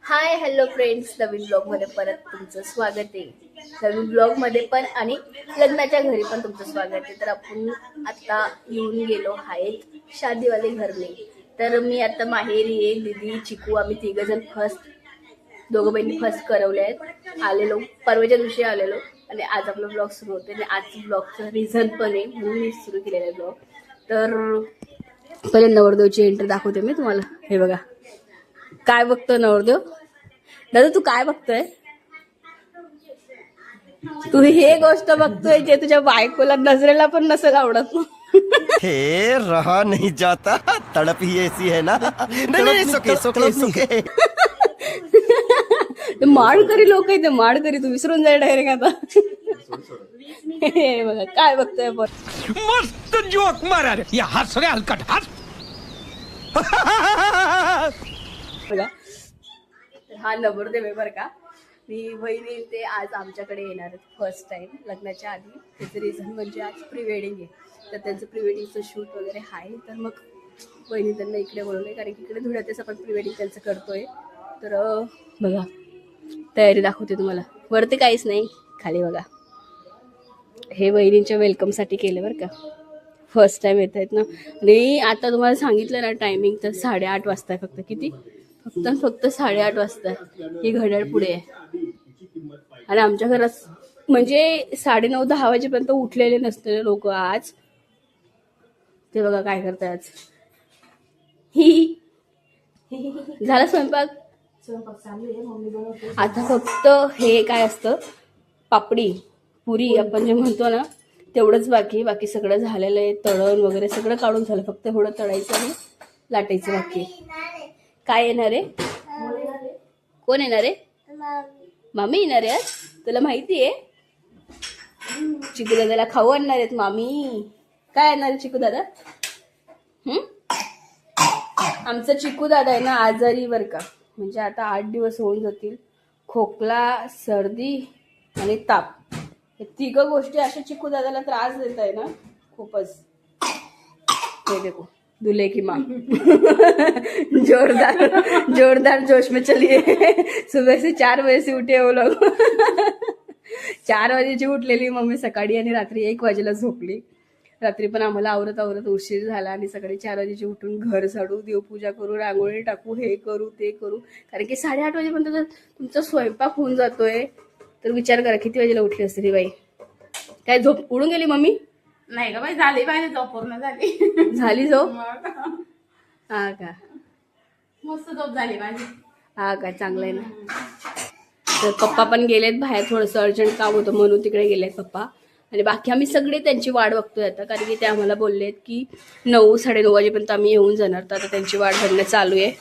Hi hello friends, नवीन blog मध्ये परत तुमचं स्वागत आहे. नवीन ब्लॉग मध्ये पण आणि लग्नाच्या घरी पण तुमचं स्वागत आहे. तर आपण आता येऊन गेलो आहेत शादीवाले घरने. तर मी आता माहेरी आहे. दीदी चिकू आम्ही तिघ जण दोघं बहिणी फर्स्ट करवले आहेत. आलेलो परवाच्या दिवशी आलेलो आणि आज आपला ब्लॉग सुरू होते. आणि आज ब्लॉगचं रिझन पण आहे म्हणून मी सुरू केलेला ब्लॉग. तर पहिले नवरदेवची एंट्री दाखवते मी तुम्हाला. हे बघा काय बघतो नवरदेव. दादा तू काय बघतोय? तू हे गोष्ट बघतोय जे तुझ्या बायकोला नजरेला पण नसेल आवडत. हे रहा नहीं जाता, तड़प ही ऐसी है ना. नहीं, सुके सुके सुके. माळकरी लोक आहे ते, माळकरी. तू विसरून जाय डायरेक्ट आता. हे बघा काय बघतोय पण. मस्त जोक मारा रे. या हस रे हलकट हस. बघा हा नवरदेव आहे बरं का. मी बहिणी ते आज आमच्याकडे येणार आहेत फर्स्ट टाइम लग्नाच्या आधी. त्याचं रिझन म्हणजे आज प्री वेडिंग आहे. तर त्यांचं प्री वेडिंगचं शूट वगैरे आहे. तर मग बहिणी त्यांना इकडे बोलवले कारण की इकडे धुळ्यातच आपण प्री वेडिंग त्यांचं करतोय. तर बघा तयारी दाखवते तुम्हाला. वरती काहीच नाही, खाली बघा. हे बहिणींच्या वेलकमसाठी केलं बरं का. फर्स्ट टाइम येत आहेत ना. आणि आता तुम्हाला सांगितलं ना टायमिंग, तर 8:30 वाजता आहे फक्त. किती? फक्त 8:30 वाजता. ही घड्याळ पुढे आहे. आणि आमच्या घरात म्हणजे 9:30-10 वाजेपर्यंत उठलेले नसलेले लोक आज. ते बघा काय करताय आज. ही झाला स्वयंपाक. आता फक्त हे काय असतं पापडी पुरी आपण जे म्हणतो ना तेवढंच बाकी सगळं झालेलं आहे. तळण वगैरे सगळं काढून झालं. फक्त थोडं तळायचं आणि लाटायचं बाकी. काय येणार आहे? कोण येणार आहे? मामी येणार आहे आज. तुला माहिती आहे चिकू दादाला खाऊ आणणार आहेत मामी. काय आणणार आहे चिकू दादा? आमचा चिकू दादा आहे ना आजारी बर का. म्हणजे आता 8 दिवस होऊन जातील. खोकला, सर्दी आणि ताप, हे 3 गोष्टी अशा चिकू दादाला त्रास देत आहे ना खूपच. हे देखो दूल्हे की माँ जोरदार जोश में चलिए. सुबह से 4 बजे से उठे वो लोग. 4 वाजेची उठलेली मम्मी सकाळी आणि रात्री 1 वाजेला झोपली. रात्री पण आम्हाला आवरत उशीर झाला आणि सकाळी 4 वाजेची उठून घर झाडू, देवपूजा करू, रांगोळी टाकू, हे करू ते करू. कारण की 8:30 वाजेपर्यंत तुमचा स्वयंपाक होऊन जातोय. तर विचार करा किती वाजेला उठली असते ती बाई. काय झोप उडून गेली मम्मी? नाही का बाई, झाली पाहिजे झोप पूर्ण झाली. झाली झोप? हा का? मस्त झोप झाली माझी. हा का? चांगलं आहे ना. तर पप्पा पण गेलेत बाहेर, थोडंसं अर्जंट काम होतं म्हणून तिकडे गेलेत पप्पा. आणि बाकी आम्ही सगळे त्यांची वाट बघतोय आता. कारण की ते आम्हाला बोललेत की 9-9:30 वाजेपर्यंत आम्ही येऊन जाणार. तर आता त्यांची वाट बघणं चालू आहे.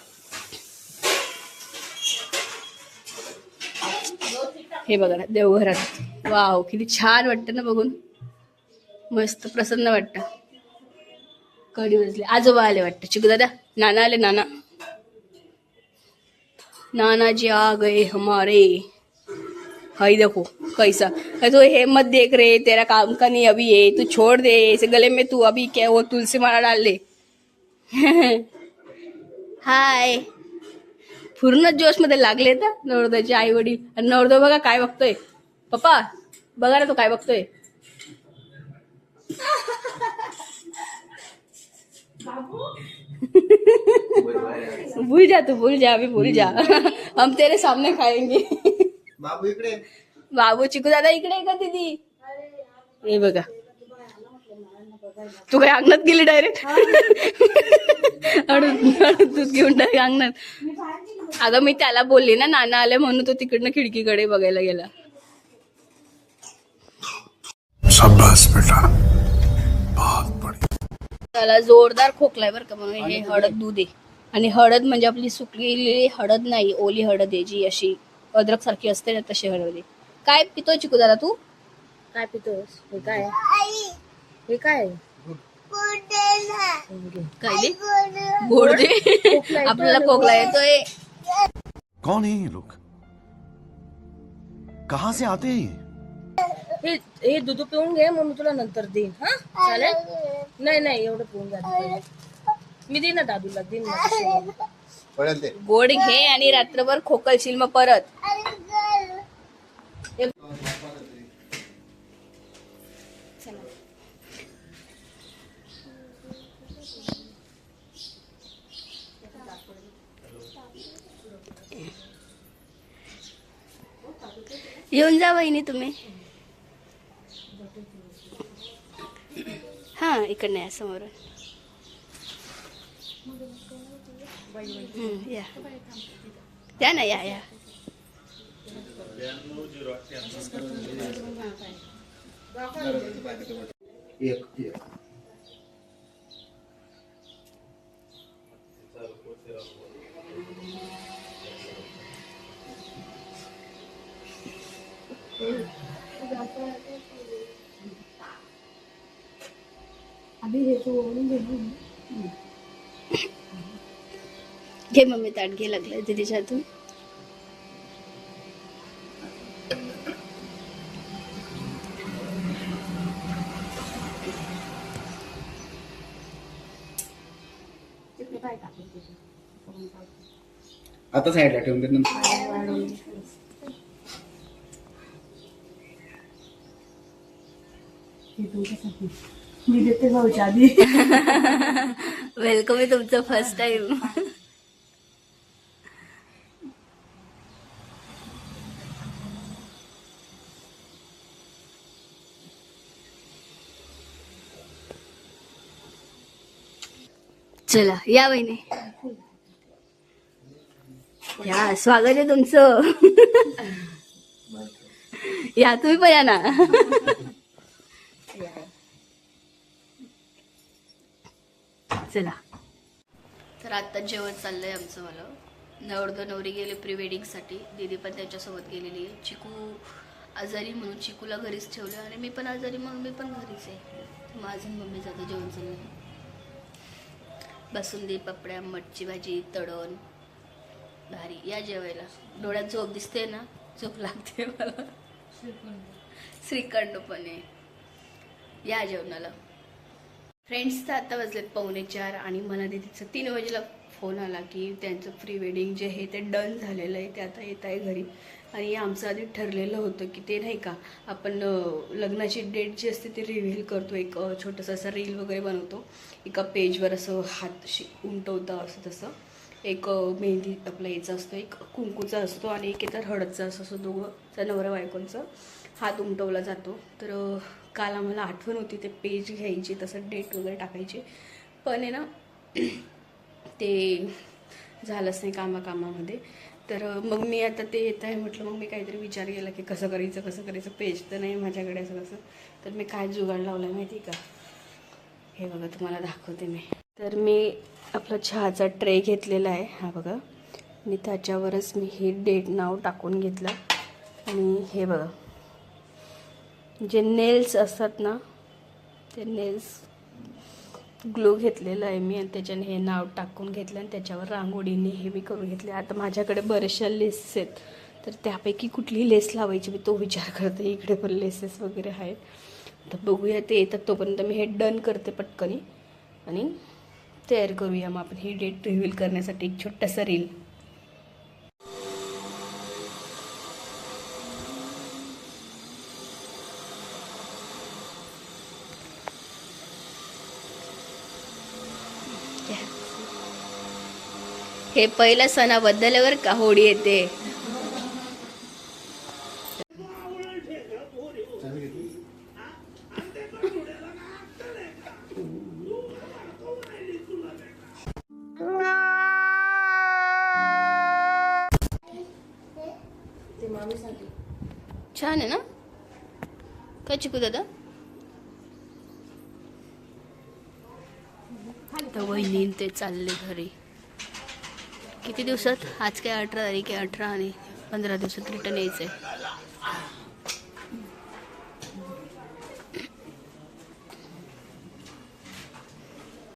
हे बघा ना देवघरात. वाव किती छान वाटतं ना बघून. मस्त प्रसन्न वाटतं. कडी वाजले. आजोबा आले वाटतं. चिकू दादा नाना आले. नाना जी आ गए हमारे. हाई देखो कैसा. तो हे मत देख रे, तेरा काम का नहीं अभी है, तू छोड़ दे इसे. गले में तू अभी क्या वो तुलसी माला डाल ले. हाय. पूर्ण जोश मध्ये लागले ना नवरदेवचे आई वडील. आणि नवरदेव बघा काय बघतोय. पप्पा बघा ना तो काय बघतोय. भूल जा तू, भूल जा, अभी भूल जा. हम तेरे सामने खाएंगे. बाबू इकडे. बाबू चिकू दादा इकडे का दीदी. हे बघा तू काय अंगणात गेली डायरेक्ट. दूध घेऊन डायरेक्ट अंगणात. अगं मी त्याला बोलली ना नाना आले म्हणून तो तिकडनं खिडकीकडे बघायला गेला. शाबाश बेटा, बहुत बढ़िया. त्याला जोरदार खोकलाय बरं का. म्हणून हे हळद दूध आहे. आणि हळद म्हणजे आपली सुकलेली हळद नाही, ओली हळद आहे जी अशी अद्रक सारखी असते ना तशी हळद आहे. काय पितोय चिकू दादा तू? काय पितोस? हे काय? हे काय? काय दे? गोड दे. आपल्याला खोकला येतोय. कौन है ये लोग? कहाँ से आते हैं? हे दूध पिऊन घे, मग मी तुला नंतर देईन. हा चालेल. नाही एवढं पिऊन जा. मी देईन ना दादूला, देईन ना. गोड घे आणि रात्रभर खोकलशील मग परत. चला. येऊन जा वहिनी तुम्ही. हा इकडनं या समोरून. या या ना या या. घे मम्मी ताट घे लागलं दीदीच्या हातून. आता साईडला ठेवून दे नंतर. मी देते भाऊच्या आधी. वेलकम आहे तुमचं फर्स्ट टाइम. चला या वहिनी. या स्वागत आहे तुमचं. या तुम्ही पण या ना. चला. तर आता जेवण चाललंय आमचं. मला नवरदेव नवरी गेले प्री वेडिंगसाठी. दीदी पण त्यांच्यासोबत गेलेली आहे. चिकू आजारी म्हणून चिकूला घरीच ठेवलं आणि मी पण आजारी म्हणून मी पण घरीच आहे. माझं मम्मी जातं जेवण चाललंय. बासुंदी, पापड्या, मटची भाजी, तळण भारी. या जेवायला. डोळ्यात झोप दिसते ना, झोप लागते मला. श्रीखंड पण आहे. या जेवणाला. फ्रेंड्स तर आता वाजलेत 3:45 आणि मला दीदीचा 3 वाजेला फोन आला की त्यांचं प्री वेडिंग जे आहे ते डन झालेलं आहे. ते आता येत आहे घरी. आणि आमचं आधी ठरलेलं होतं की ते नाही का आपण लग्नाची डेट जी असते ती रिव्हील करतो. एक छोटंसं असं रील वगैरे बनवतो. एका पेजवर असं हात उमटवतं असं तसं. एक मेहंदी आपला याचा असतो, एक कुंकूचा असतो आणि एक इतर हळदचा असं दोघं नवरा बायकोंचं हात उमटवला जातो. तर काल आम्हाला आठवण होती ते पेज घ्यायची, तसं डेट वगैरे टाकायची. पण आहे ना ते झालंच नाही कामामध्ये. तर मग मी आता ते येत आहे म्हटलं, मग मी काहीतरी विचार केला की कसं करायचं. पेज तर नाही माझ्याकडे असं कसं. तर मी काय जुगाड लावला माहिती का. हे बघा तुम्हाला दाखवते मी. तर मी आपला चहाचा ट्रे घेतलेला आहे हा बघा. मी त्याच्यावरच मी हे डेट नाव टाकून घेतलं. आणि हे बघा जे नेल्स असतात ना ते नेल्स ग्लू घेतलेलं आहे मी आणि त्याच्याने हे नाव टाकून घेतलं आणि त्याच्यावर रांगोळीने हे मी करून घेतले. आता माझ्याकडे बऱ्याचशा लेसेस आहेत तर त्यापैकी कुठली लेस लावायची मी तो विचार करते. इकडे पण लेसेस वगैरे आहेत. तर बघूया ते येतात तोपर्यंत मी हे डन करते पटकनी आणि तयार करूया मग आपण ही डेट रिव्हील करण्यासाठी एक छोटासा रील. हे पहिल्या सणाबद्दल वर का होळी येते. छान आहे ना. काय चिकू दादा. तर वहिनी ते चालले घरी. किती दिवसात. आज काय 18 तारीख आहे. 18 आणि 15 दिवसात रिटर्न यायचंय.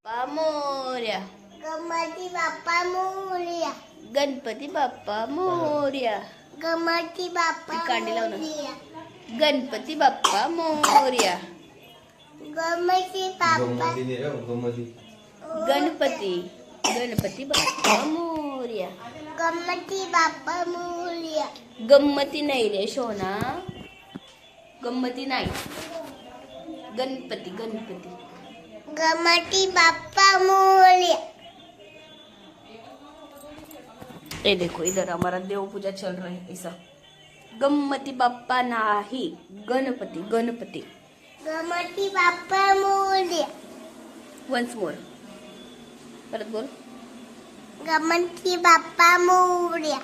बाप्पा मोरया. गणपती बाप्पा मोरया. गणपती बाप्पा मोरया. गणपती बाप्पा कांडी लाव ना. गणपती बाप्पा मोरया. गणपती बाप्पा गणपती बाप्पा मोरया. मोरया. गणपती बाप्पा मोरया. गंमती नाही रे शोना, गंमती नाही. गणपती गणपती. गणपती बाप्पा मोरया. ये देखो इधर हमारा देव पूजा चल रहा है ऐसा. गणपती बाप्पा नाही, गणपती गणपती. गणपती बाप्पा मोरया. Once more. परत बोल. गणपती बाप्पा मोरया.